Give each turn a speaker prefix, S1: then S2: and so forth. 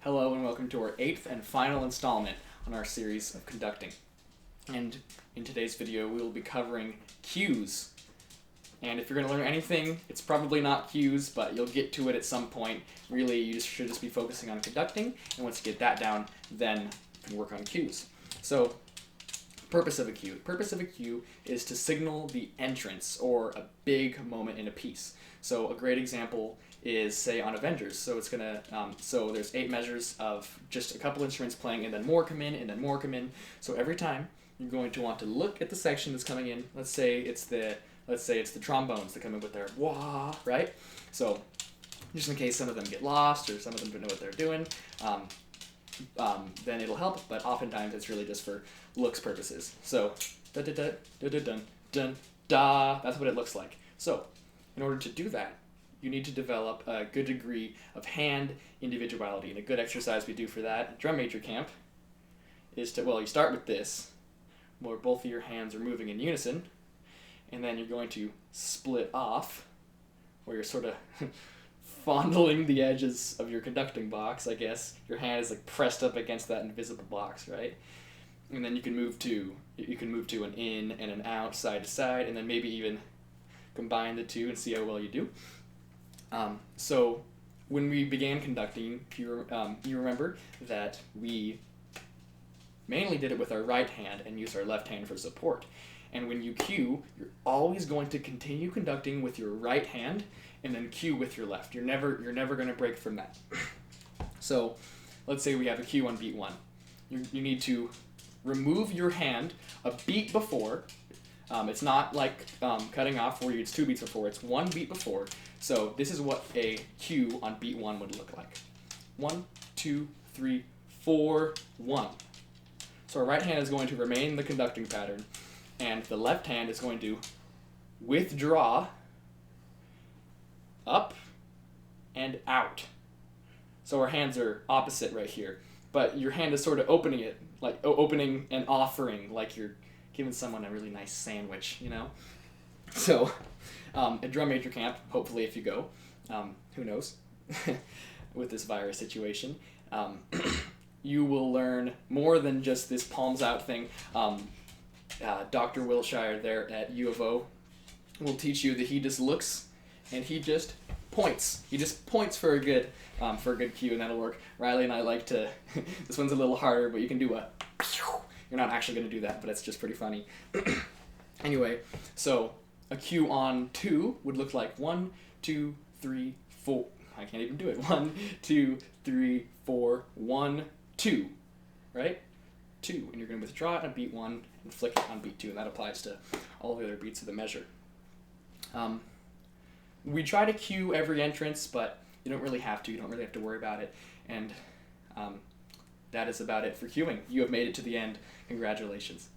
S1: Hello and welcome to our 8th and final installment on our series of conducting. And in today's video we will be covering cues. And if you're going to learn anything, it's probably not cues, but you'll get to it at some point. Really, you should just be focusing on conducting, and once you get that down, then you can work on cues. So, purpose of a cue. Purpose of a cue is to signal the entrance or a big moment in a piece. So a great example is, say, on Avengers. So it's gonna so there's 8 measures of just a couple instruments playing, and then more come in, and then more come in. So every time you're going to want to look at the section that's coming in. Let's say it's the trombones that come in with their wah, right? So just in case some of them get lost or some of them don't know what they're doing, then it'll help. But oftentimes it's really just for looks purposes. So da da da da da dun dun da. That's what it looks like. So in order to do that, you need to develop a good degree of hand individuality. And a good exercise we do for that at drum major camp is to, well, you start with this, where both of your hands are moving in unison, and then you're going to split off, where you're sort of fondling the edges of your conducting box, I guess. Your hand is like pressed up against that invisible box, right? And then you can move to an in and an out, side to side, and then maybe even combine the two and see how well you do. So when we began conducting, you remember that we mainly did it with our right hand and used our left hand for support. And when you cue, you're always going to continue conducting with your right hand and then cue with your left. You're never going to break from that. So let's say we have a cue on beat 1. You need to remove your hand a beat before. It's not like cutting off where it's 2 beats before. It's 1 beat before. So this is what a cue on beat 1 would look like. 1, 2, 3, 4, 1. So our right hand is going to remain the conducting pattern, and the left hand is going to withdraw up and out. So our hands are opposite right here, but your hand is sort of opening it, like opening and offering, like you're giving someone a really nice sandwich, you know? So at drum major camp, hopefully if you go, who knows, with this virus situation, you will learn more than just this palms out thing. Dr. Wilshire there at U of O will teach you that he just looks and he just points. He just points for a good cue, and that'll work. Riley and I like to, this one's a little harder, but you can do a, you're not actually going to do that, but it's just pretty funny. Anyway, so a cue on 2 would look like 1, 2, 3, 4. I can't even do it. 1, 2, 3, 4, 1, 2. Right? 2. And you're going to withdraw it on beat 1 and flick it on beat 2, and that applies to all the other beats of the measure. We try to cue every entrance, but you don't really have to. You don't really have to worry about it. And that is about it for cueing. You have made it to the end. Congratulations.